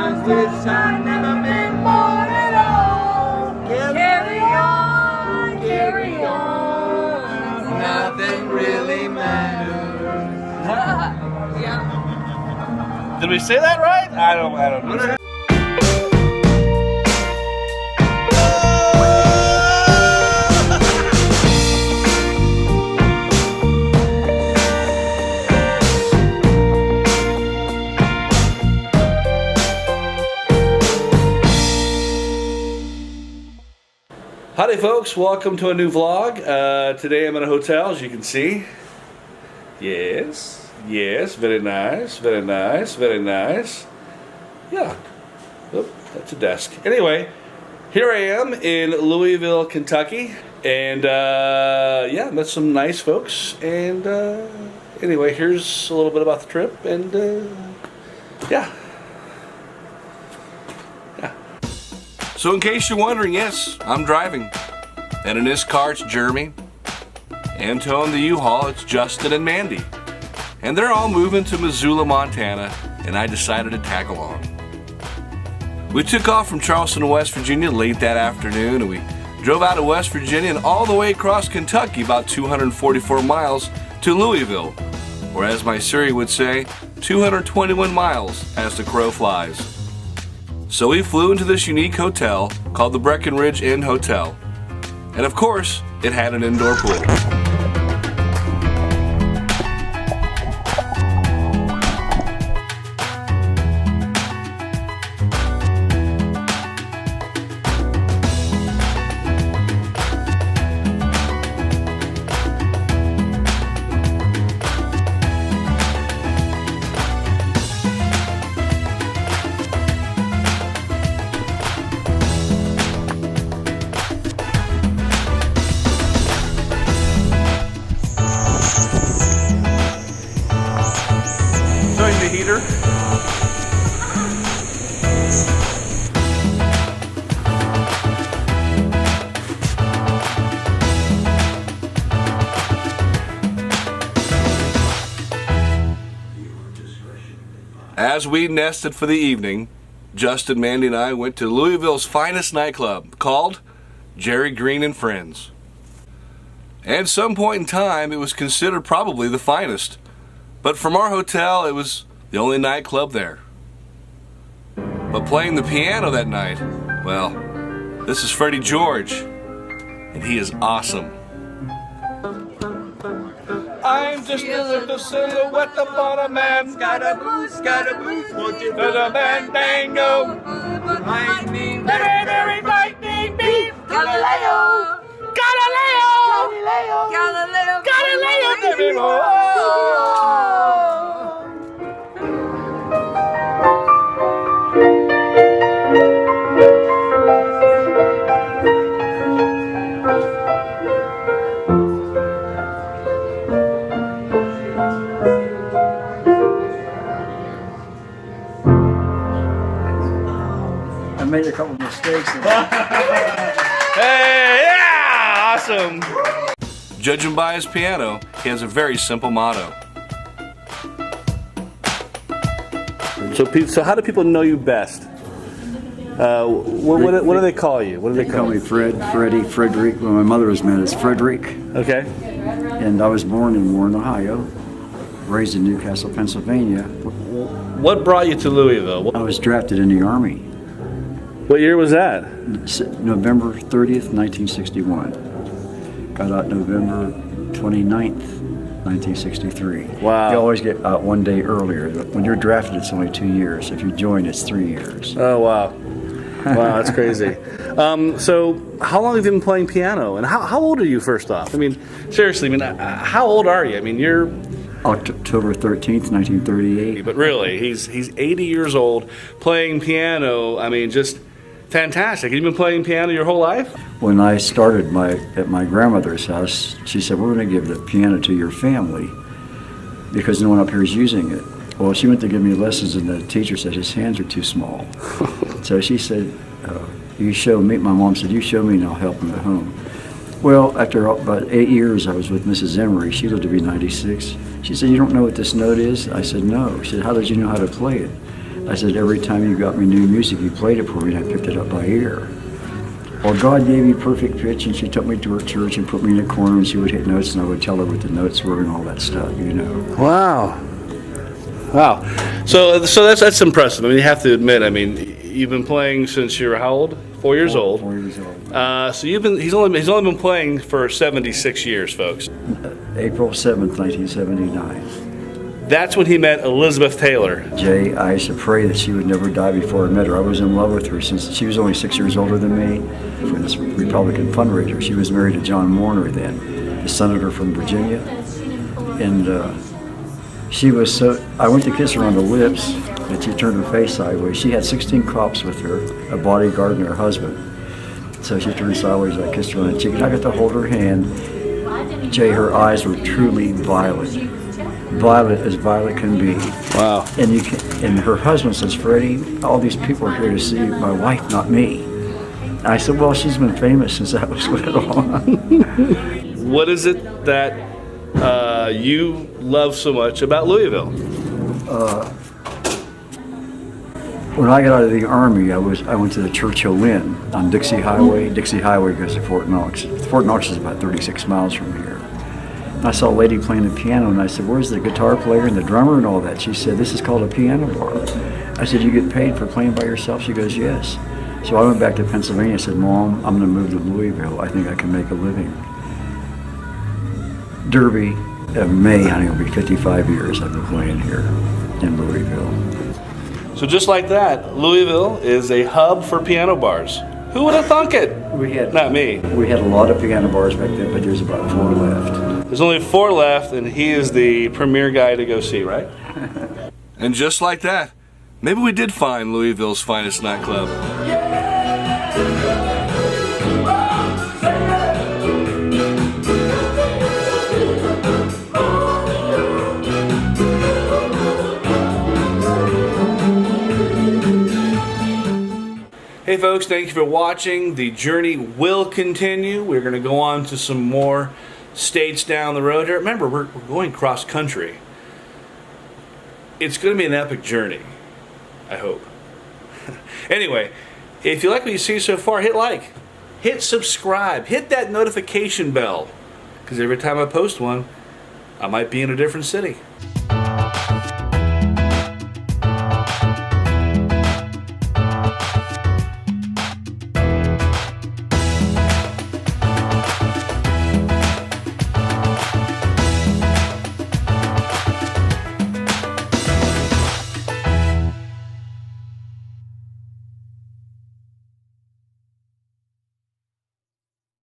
times wish I'd never been born at all. Carry on, carry on. Nothing really matters. Yeah. Did we say that right? I don't know. Howdy folks, welcome to a new vlog. Today I'm in a hotel, as you can see. Yes, very nice, very nice, very nice. Yeah, oh, that's a desk. Anyway, here I am in Louisville, Kentucky. And yeah, met some nice folks. And anyway, here's a little bit about the trip. And yeah. So in case you're wondering, yes, I'm driving. And in this car, it's Jeremy. And towing the U-Haul, it's Justin and Mandy. And they're all moving to Missoula, Montana, and I decided to tag along. We took off from Charleston, West Virginia late that afternoon, and we drove out of West Virginia and all the way across Kentucky, about 244 miles, to Louisville. Or as my Siri would say, 221 miles as the crow flies. So we flew into this unique hotel called the Breckinridge Inn Hotel. And of course, it had an indoor pool. The heater. As we nested for the evening, Justin, Mandy, and I went to Louisville's finest nightclub called Jerry Green and Friends. At some point in time, it was considered probably the finest. But from our hotel, it was the only nightclub there. But playing the piano that night, well, this is Freddy George, and he is awesome. I'm just a little silhouette upon a man. Scaramouche, won't you There's a bandango. lightning, Very lightning beam. Galileo, Galileo! Galileo, Galileo, Galileo! I made a couple mistakes. Hey, yeah! Awesome! Judging by his piano, he has a very simple motto. So how do people know you best? What do they call you? What do They call me Fred, Freddie, Frederick. Well, my mother was known as Frederick, Okay. and I was born in Warren, Ohio, raised in Newcastle, Pennsylvania. What brought you to Louisville? I was drafted in the Army, What year was that? November 30th, 1961. Got out November 29th, 1963. Wow. You always get out one day earlier. When you're drafted, it's only 2 years. If you join, it's 3 years. Oh, wow. Wow, that's crazy. So how long have you been playing piano? And how old are you, first off? I mean, seriously, how old are you? I mean, you're... October 13th, 1938. But really, he's 80 years old, playing piano. I mean, just fantastic. You've been playing piano your whole life? When I started at my grandmother's house, she said, we're going to give the piano to your family because no one up here is using it. Well, she went to give me lessons, and the teacher said his hands are too small. So she said, you show me. My mom said, you show me and I'll help him at home. Well, after about 8 years, I was with Mrs. Emery. She lived to be 96. She said, you don't know what this note is? I said, no. She said, how did you know how to play it? I said, every time you got me new music, you played it for me, and I picked it up by ear. Well, God gave me perfect pitch, and she took me to her church and put me in a corner, and she would hit notes, and I would tell her what the notes were and all that stuff, you know. Wow. Wow. So that's impressive. I mean, you have to admit, I mean, you've been playing since you were how old? 4 years old. 4 years old. So he's only been playing for 76 years, folks. April 7th, 1979. That's when he met Elizabeth Taylor. Jay, I used to pray that she would never die before I met her. I was in love with her since she was only 6 years older than me. For this Republican fundraiser, she was married to John Warner then, the senator from Virginia. And she was so, I went to kiss her on the lips, and she turned her face sideways. She had 16 cops with her, a bodyguard and her husband. So she turned sideways, I kissed her on the cheek, and I got to hold her hand. Jay, her eyes were truly violet. Violet as violet can be. Wow. And and her husband says, Freddie, all these people are here to see my wife, not me. And I said, well, she's been famous since I was little. What is it that you love so much about Louisville? When I got out of the Army, I went to the Churchill Inn on Dixie Highway. Dixie Highway goes to Fort Knox. Fort Knox is about 36 miles from here. I saw a lady playing the piano, and I said, where's the guitar player and the drummer and all that? She said, this is called a piano bar. I said, you get paid for playing by yourself? She goes, yes. So I went back to Pennsylvania and said, Mom, I'm going to move to Louisville. I think I can make a living. Derby, May, honey, it'll be 55 years I've been playing here in Louisville. So just like that, Louisville is a hub for piano bars. Who would have thunk it? Not me. We had a lot of piano bars back then, but there's about 4 left. There's only 4 left, and he is the premier guy to go see, right? And just like that, maybe we did find Louisville's finest nightclub. Hey folks, thank you for watching. The journey will continue. We're going to go on to some more states down the road here. Remember, we're going cross country. It's going to be an epic journey, I hope. Anyway, if you like what you see so far, hit like, hit subscribe, hit that notification bell, because every time I post one, I might be in a different city.